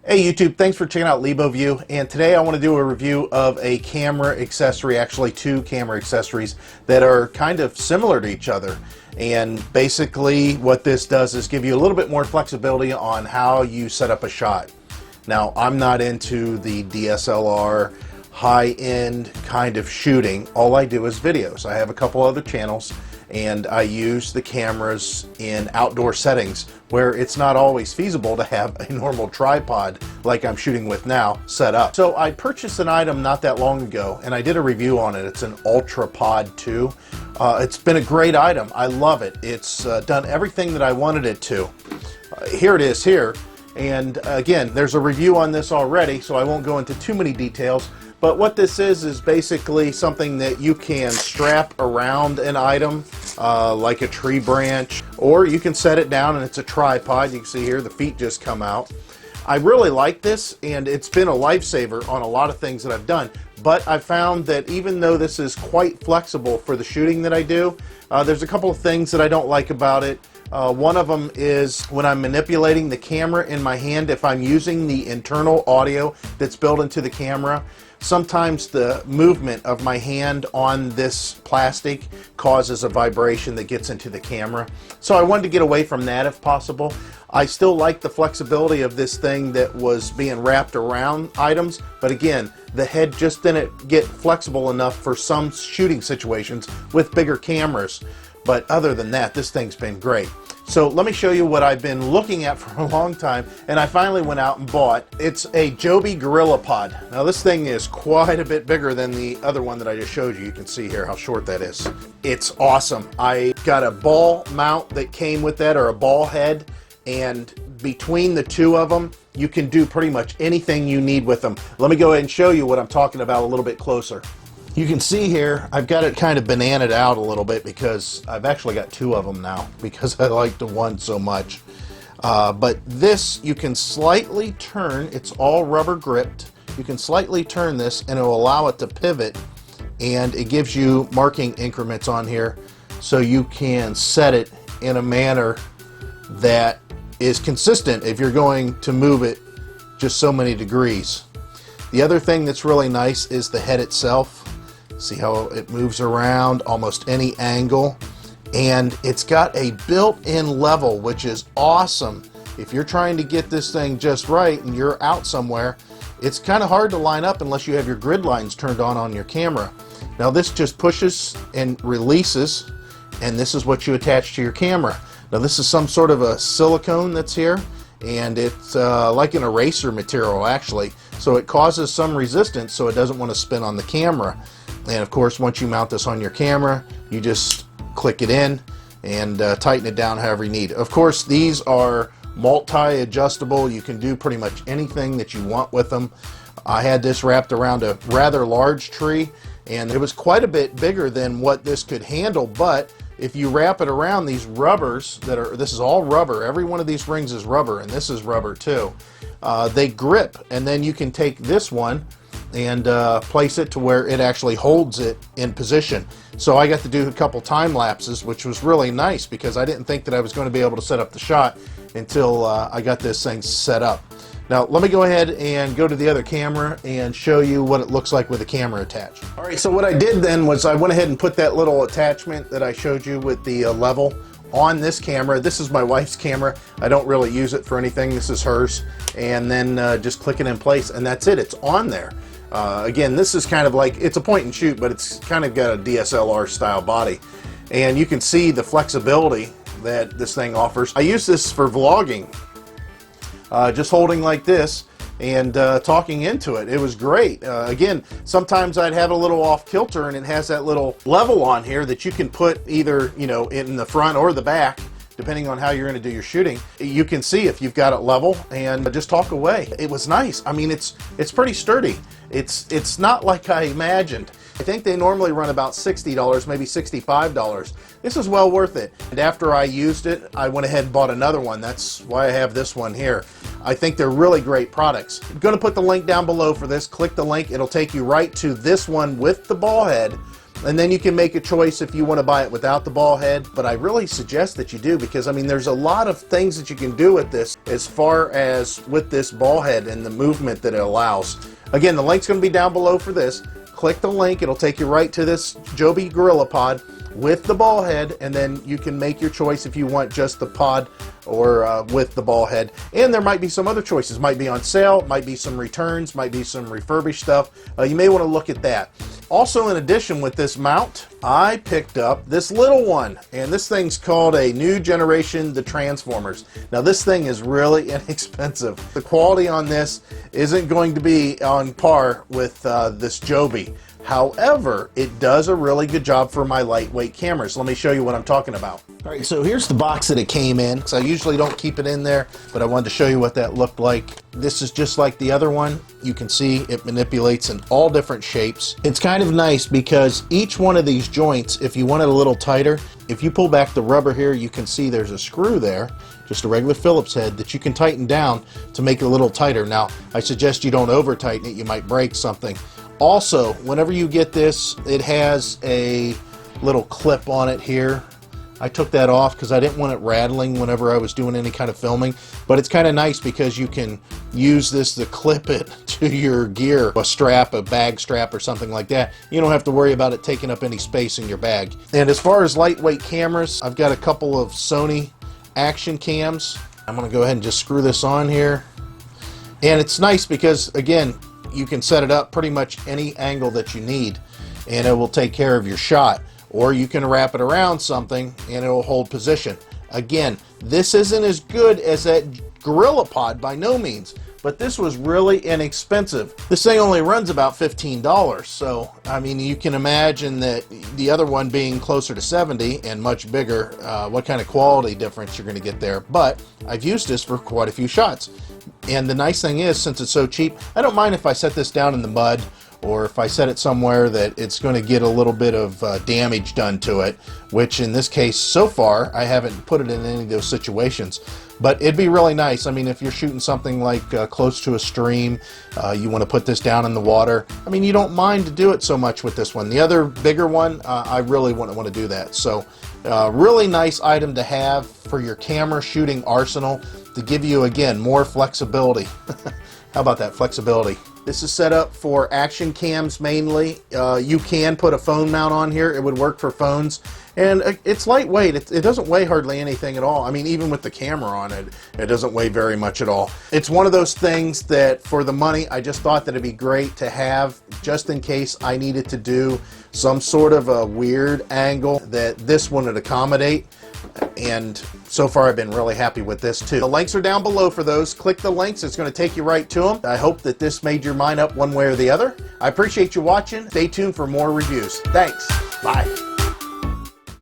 Hey YouTube, thanks for checking out LiboView, and today I want to do a review of a camera accessory, actually two camera accessories that are kind of similar to each other. And basically what this does is give you a little bit more flexibility on how you set up a shot. Now, I'm not into the DSLR high-end kind of shooting. All I do is videos. I have a couple other channels and I use the cameras in outdoor settings where it's not always feasible to have a normal tripod like I'm shooting with now set up. So I purchased an item not that long ago and I did a review on it. It's an Ultrapod 2. It's been a great item. I love it. It's done everything that I wanted it to. Here it is here. And again, there's a review on this already, so I won't go into too many details. But what this is basically something that you can strap around an item, like a tree branch, or you can set it down and it's a tripod. You can see here the feet just come out. I really like this, and it's been a lifesaver on a lot of things that I've done. But I found that even though this is quite flexible for the shooting that I do, there's a couple of things that I don't like about it. One of them is when I'm manipulating the camera in my hand, if I'm using the internal audio that's built into the camera, sometimes the movement of my hand on this plastic causes a vibration that gets into the camera. So I wanted to get away from that if possible. I still like the flexibility of this thing that was being wrapped around items, but again, the head just didn't get flexible enough for some shooting situations with bigger cameras. But other than that, this thing's been great. So let me show you what I've been looking at for a long time, and I finally went out and bought. It's a Joby Gorillapod. Now this thing is quite a bit bigger than the other one that I just showed you. You can see here how short that is. It's awesome. I got a ball mount that came with that, or a ball head, and between the two of them, you can do pretty much anything you need with them. Let me go ahead and show you what I'm talking about a little bit closer. You can see here, I've got it kind of bananaed out a little bit because I've actually got two of them now because I like the one so much. But this, you can slightly turn, it's all rubber gripped. You can slightly turn this and it will allow it to pivot, and it gives you marking increments on here so you can set it in a manner that is consistent if you're going to move it just so many degrees. The other thing that's really nice is the head itself. See how it moves around almost any angle, and it's got a built-in level, which is awesome. If you're trying to get this thing just right and you're out somewhere, it's kind of hard to line up unless you have your grid lines turned on your camera. Now this just pushes and releases, and this is what you attach to your camera. Now this is some sort of a silicone that's here, and it's like an eraser material actually, so it causes some resistance so it doesn't want to spin on the camera. And of course, once you mount this on your camera, you just click it in and tighten it down however you need. Of course, these are multi-adjustable. You can do pretty much anything that you want with them. I had this wrapped around a rather large tree, and it was quite a bit bigger than what this could handle, but if you wrap it around these rubbers that are, this is all rubber, every one of these rings is rubber, and this is rubber too. They grip, and then you can take this one and place it to where it actually holds it in position. So I got to do a couple time lapses, which was really nice because I didn't think that I was going to be able to set up the shot until I got this thing set up. Now let me go ahead and go to the other camera and show you what it looks like with the camera attached. Alright, so what I did then was I went ahead and put that little attachment that I showed you with the level on this camera. This is my wife's camera. I don't really use it for anything. This is hers. And then just click it in place, and that's it. It's on there. Again, this is kind of like, it's a point and shoot, but it's kind of got a DSLR style body. And you can see the flexibility that this thing offers. I use this for vlogging. Just holding like this and talking into it. It was great. Again, sometimes I'd have a little off kilter, and it has that little level on here that you can put either, you know, in the front or the back, depending on how you're going to do your shooting. You can see if you've got it level and just talk away. It was nice. I mean, it's pretty sturdy. It's not like I imagined. I think they normally run about $60, maybe $65. This is well worth it. And after I used it, I went ahead and bought another one. That's why I have this one here. I think they're really great products. I'm going to put the link down below for this. Click the link. It'll take you right to this one with the ball head. And then you can make a choice if you want to buy it without the ball head, but I really suggest that you do, because I mean there's a lot of things that you can do with this as far as with this ball head and the movement that it allows. Again, the link's going to be down below for this. Click the link, it'll take you right to this Joby Gorillapod with the ball head, and then you can make your choice if you want just the pod or with the ball head. And there might be some other choices, might be on sale, might be some returns, might be some refurbished stuff. You may want to look at that. Also, in addition with this mount, I picked up this little one, and this thing's called a New Generation The Transformers. Now this thing is really inexpensive. The quality on this isn't going to be on par with this Joby. However, it does a really good job for my lightweight cameras. Let me show you what I'm talking about. All right, so here's the box that it came in. So I usually don't keep it in there, but I wanted to show you what that looked like. This is just like the other one. You can see it manipulates in all different shapes. It's kind of nice because each one of these joints, if you want it a little tighter, if you pull back the rubber here, you can see there's a screw there, just a regular Phillips head, that you can tighten down to make it a little tighter. Now, I suggest you don't over tighten it, you might break something. Also, whenever you get this, it has a little clip on it here. I took that off because I didn't want it rattling whenever I was doing any kind of filming, but it's kind of nice because you can use this to clip it to your gear, a strap, a bag strap or something like that. You don't have to worry about it taking up any space in your bag. And as far as lightweight cameras, I've got a couple of Sony action cams. I'm going to go ahead and just screw this on here. And it's nice because, again, you can set it up pretty much any angle that you need and it will take care of your shot. Or you can wrap it around something and it will hold position. Again, this isn't as good as that Gorillapod by no means, but this was really inexpensive. This thing only runs about $15, so I mean you can imagine that the other one being closer to $70 and much bigger, what kind of quality difference you're going to get there. But I've used this for quite a few shots. And the nice thing is, since it's so cheap, I don't mind if I set this down in the mud or if I set it somewhere that it's going to get a little bit of damage done to it, which in this case, so far, I haven't put it in any of those situations. But it'd be really nice. I mean, if you're shooting something like close to a stream, you want to put this down in the water. I mean, you don't mind to do it so much with this one. The other bigger one, I really wouldn't want to do that. So, really nice item to have for your camera shooting arsenal to give you, again, more flexibility. How about that flexibility? This is set up for action cams mainly. You can put a phone mount on here. It would work for phones. And it's lightweight. It doesn't weigh hardly anything at all. I mean, even with the camera on it, it doesn't weigh very much at all. It's one of those things that for the money, I just thought that it'd be great to have just in case I needed to do some sort of a weird angle that this one would accommodate. And so far I've been really happy with this too. The links are down below for those. Click the links, it's going to take you right to them. I hope that this made your mind up one way or the other. I appreciate you watching. Stay tuned for more reviews. Thanks. Bye.